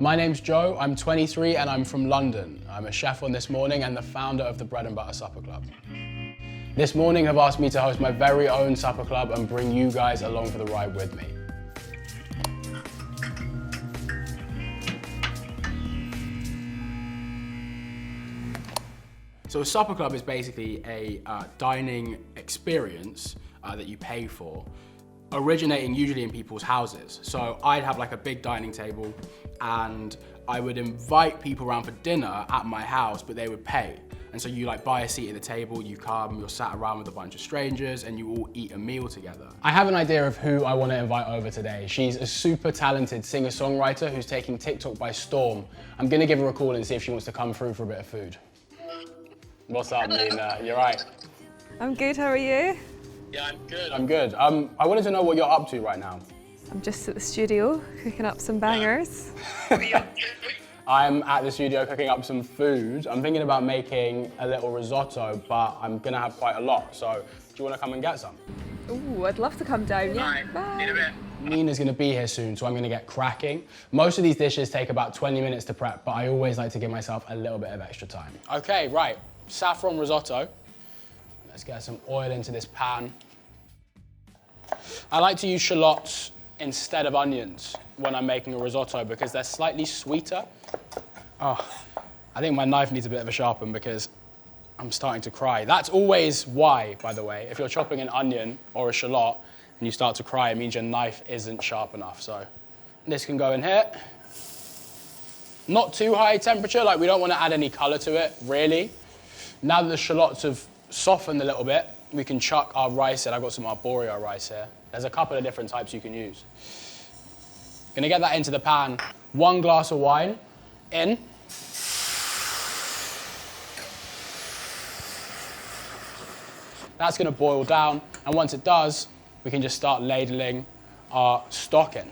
My name's Joe, I'm 23 and I'm from London. I'm a chef on This Morning and the founder of the Bread and Butter Supper Club. This Morning have asked me to host my very own supper club and bring you guys along for the ride with me. So a supper club is basically a dining experience that you pay for, originating usually in people's houses. So I'd have like a big dining table and I would invite people around for dinner at my house, but they would pay. And so you like buy a seat at the table, you come, you're sat around with a bunch of strangers and you all eat a meal together. I have an idea of who I want to invite over today. She's a super talented singer-songwriter who's taking TikTok by storm. I'm gonna give her a call and see if she wants to come through for a bit of food. What's up, Nina? You're right. I'm good, how are you? Yeah, I'm good. I'm good. I wanted to know what you're up to right now. I'm just at the studio cooking up some bangers. I'm at the studio cooking up some food. I'm thinking about making a little risotto, but I'm gonna have quite a lot. So, do you wanna come and get some? Ooh, I'd love to come down, yeah. Right. Bye. In a bit. Nina's gonna be here soon, so I'm gonna get cracking. Most of these dishes take about 20 minutes to prep, but I always like to give myself a little bit of extra time. Okay, right. Saffron risotto. Let's get some oil into this pan. I like to use shallots instead of onions when I'm making a risotto because they're slightly sweeter. Oh, I think my knife needs a bit of a sharpen because I'm starting to cry. That's always why, by the way. If you're chopping an onion or a shallot and you start to cry, it means your knife isn't sharp enough. So this can go in here. Not too high temperature, like we don't want to add any color to it, really. Now that the shallots have softened a little bit, we can chuck our rice in. I've got some Arborio rice here. There's a couple of different types you can use. Gonna get that into the pan. 1 glass of wine in. That's gonna boil down, and once it does, we can just start ladling our stock in.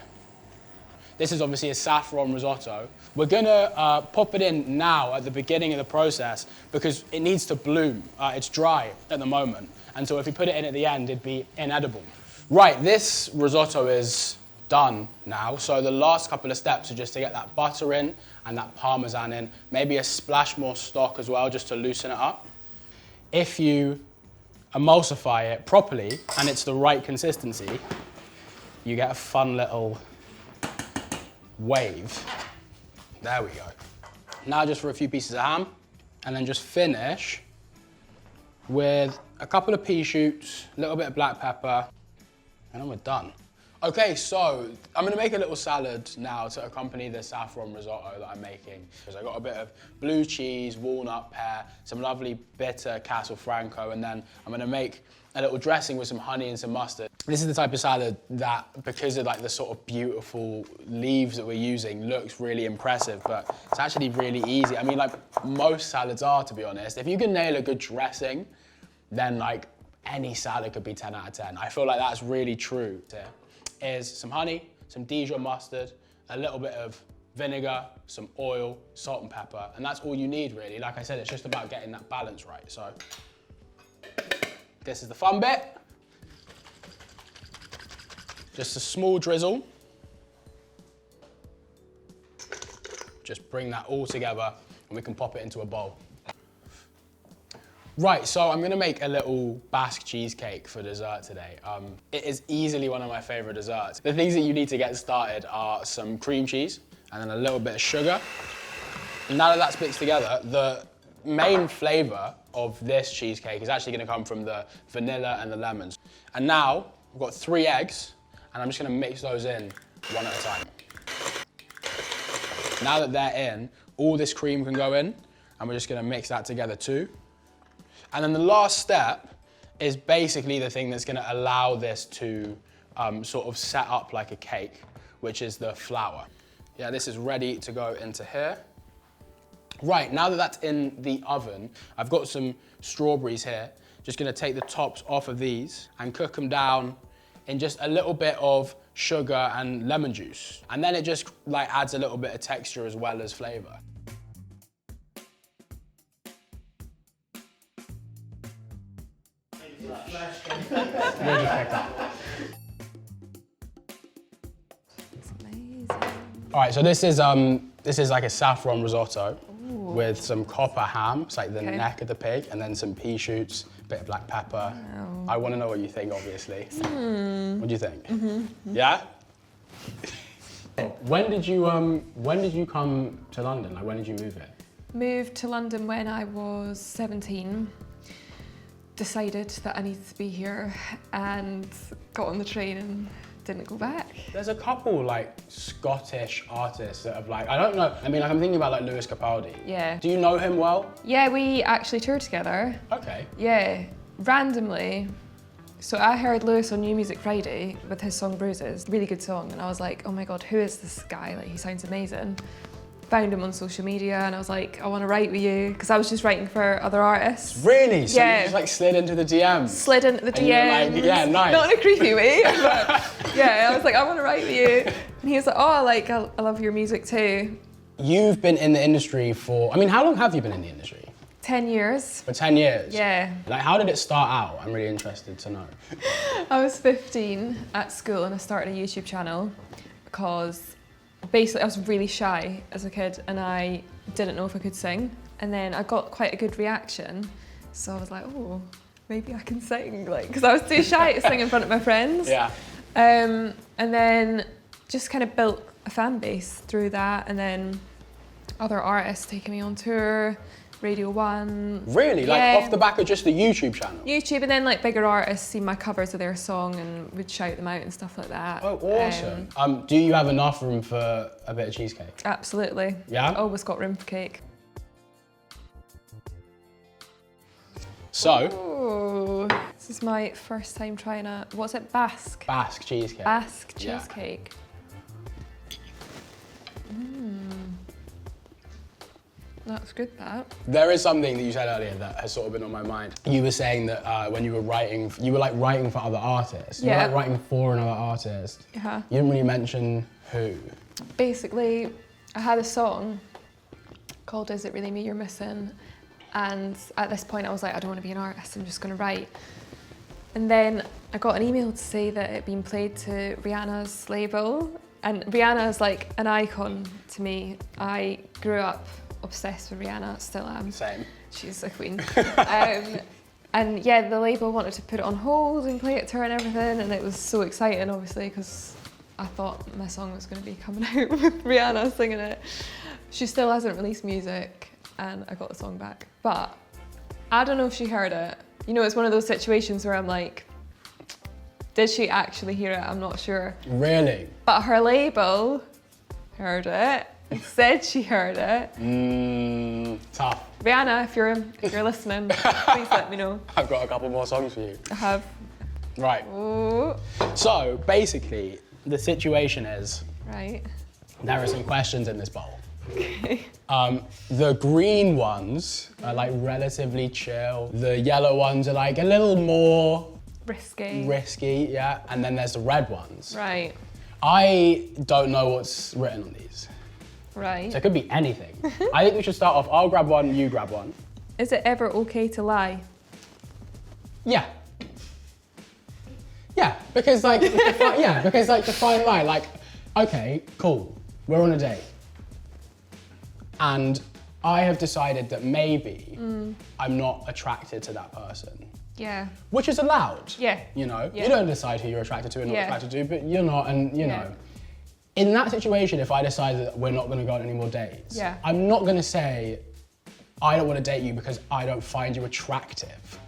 This is obviously a saffron risotto. We're gonna pop it in now at the beginning of the process because it needs to bloom. It's dry at the moment. And so if we put it in at the end, it'd be inedible. Right, this risotto is done now. So the last couple of steps are just to get that butter in and that Parmesan in, maybe a splash more stock as well, just to loosen it up. If you emulsify it properly and it's the right consistency, you get a fun little wave. There we go. Now just for a few pieces of ham, and then just finish with a couple of pea shoots, a little bit of black pepper, and then we're done. Okay, so I'm gonna make a little salad now to accompany the saffron risotto that I'm making. So I got a bit of blue cheese, walnut, pear, some lovely bitter Castle Franco, and then I'm gonna make a little dressing with some honey and some mustard. This is the type of salad that, because of like the sort of beautiful leaves that we're using, looks really impressive, but it's actually really easy. I mean, like most salads are, to be honest. If you can nail a good dressing, then like any salad could be 10 out of 10. I feel like that's really true. Here is some honey, some Dijon mustard, a little bit of vinegar, some oil, salt and pepper, and that's all you need really. Like I said, it's just about getting that balance right. So this is the fun bit. Just a small drizzle. Just bring that all together and we can pop it into a bowl. Right, so I'm gonna make a little Basque cheesecake for dessert today. It is easily one of my favorite desserts. The things that you need to get started are some cream cheese and then a little bit of sugar. And now that that's mixed together, the main flavor of this cheesecake is actually gonna come from the vanilla and the lemons. And now, I've got 3 eggs, and I'm just gonna mix those in one at a time. Now that they're in, all this cream can go in, and we're just gonna mix that together too. And then the last step is basically the thing that's gonna allow this to sort of set up like a cake, which is the flour. Yeah, this is ready to go into here. Right, now that that's in the oven, I've got some strawberries here. Just gonna take the tops off of these and cook them down in just a little bit of sugar and lemon juice. And then it just like adds a little bit of texture as well as flavor. It's amazing. All right, so this is like a saffron risotto with some copper ham. It's like the neck of the pig, and then some pea shoots, a bit of black pepper. Wow. I want to know what you think, obviously. What do you think? Yeah. When did you come to London? Like, when did you move here? Moved to London when I was 17. Decided that I needed to be here and got on the train and didn't go back. There's a couple like Scottish artists that have like, I don't know, I mean like I'm thinking about like Lewis Capaldi. Yeah. Do you know him well? Yeah, we actually toured together. Okay. Yeah, randomly. So I heard Lewis on New Music Friday with his song Bruises, really good song, and I was like, oh my God, who is this guy? Like, he sounds amazing. Found him on social media and I was like, I want to write with you, because I was just writing for other artists. Really? So yeah. you just like slid into the DMs? Slid into the DMs. Like, yeah, nice. Not in a creepy way, but yeah, I was like, I want to write with you. And he was like, oh, like, I love your music too. You've been in the industry for, I mean, how long have you been in the industry? 10 years. For 10 years? Yeah. Like, how did it start out? I'm really interested to know. I was 15 at school and I started a YouTube channel because basically I was really shy as a kid and I didn't know if I could sing. And then I got quite a good reaction. So I was like, oh, maybe I can sing, like, because I was too shy to sing in front of my friends. Yeah. And then just kind of built a fan base through that, and then other artists taking me on tour, Radio 1. Really? Yeah. Like off the back of just the YouTube channel? YouTube, and then like bigger artists see my covers of their song and would shout them out and stuff like that. Oh, awesome. Do you have enough room for a bit of cheesecake? Absolutely. Yeah? Always got room for cake. So. Ooh, this is my first time trying a, what's it, Basque? Basque cheesecake. Basque cheesecake. That's good, that. There is something that you said earlier that has sort of been on my mind. You were saying that when you were writing, you were like writing for other artists. You were like writing for another artist. Yeah. You didn't really mention who. Basically, I had a song called Is It Really Me You're Missing? And at this point I was like, I don't want to be an artist, I'm just going to write. And then I got an email to say that it had been played to Rihanna's label. And Rihanna is like an icon to me. I grew up obsessed with Rihanna, still am. Same. She's a queen. And yeah, the label wanted to put it on hold and play it to her and everything, and it was so exciting, obviously, because I thought my song was going to be coming out with Rihanna singing it. She still hasn't released music, and I got the song back. But I don't know if she heard it. You know, it's one of those situations where I'm like, did she actually hear it? I'm not sure. Really? But her label heard it. It said she heard it. Tough. Rihanna, if you're listening, please let me know. I've got a couple more songs for you. I have. Right. Ooh. So basically, the situation is Right. there are some questions in this bowl. Okay. The green ones are like relatively chill. The yellow ones are like a little more risky, yeah. And then there's the red ones. Right. I don't know what's written on these. Right. So it could be anything. I think we should start off, I'll grab one, you grab one. Is it ever okay to lie? Yeah. Yeah, because like, define lie. Like, okay, cool, we're on a date. And I have decided that maybe I'm not attracted to that person. Yeah. Which is allowed. Yeah. You know, Yeah. you don't decide who you're attracted to and not attracted to, but you're not, and you Yeah. know. In that situation, if I decide that we're not gonna go on any more dates, I'm not gonna say, I don't wanna date you because I don't find you attractive.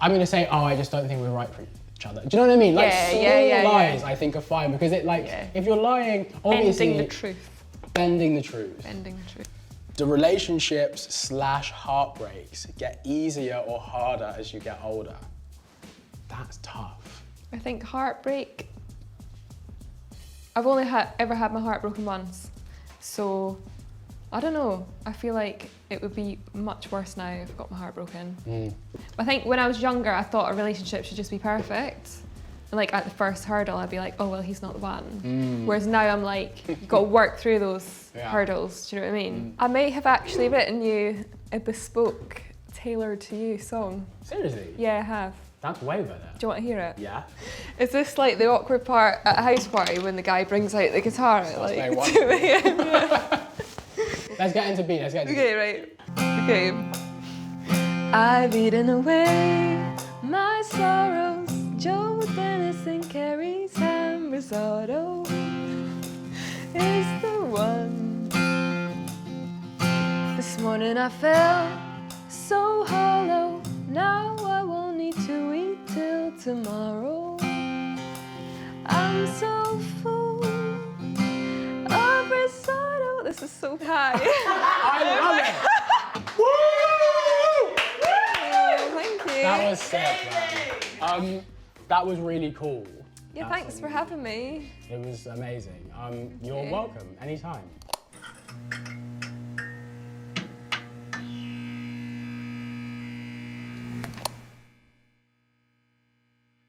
I'm gonna say, oh, I just don't think we're right for each other. Do you know what I mean? Like small lies, I think are fine, because it like, if you're lying, obviously. Bending the truth. Bending the truth. Bending the truth. Do relationships / heartbreaks get easier or harder as you get older? That's tough. I think heartbreak, I've only ever had my heart broken once. So, I don't know. I feel like it would be much worse now if I got my heart broken. I think when I was younger, I thought a relationship should just be perfect. And like at the first hurdle, I'd be like, oh, well, he's not the one. Whereas now I'm like, you've got to work through those hurdles, do you know what I mean? I may have actually written you a bespoke, tailored to you song. Seriously? Yeah, I have. That's way better. Do you want to hear it? Yeah. Is this like the awkward part at a house party when the guy brings out the guitar at like very 2 a.m.? Let's get into B. Let's get into Okay, right. Okay. I've eaten away my sorrows. Joseph Denison Carey's ham risotto is the one. This morning I felt so hollow. Now I won't need to eat till tomorrow. I'm so full of risotto. This is so high. I love it. Woo! Oh, thank you. That was sick, man. That was really cool. Yeah, thanks for having me. It was amazing. You're you. welcome anytime.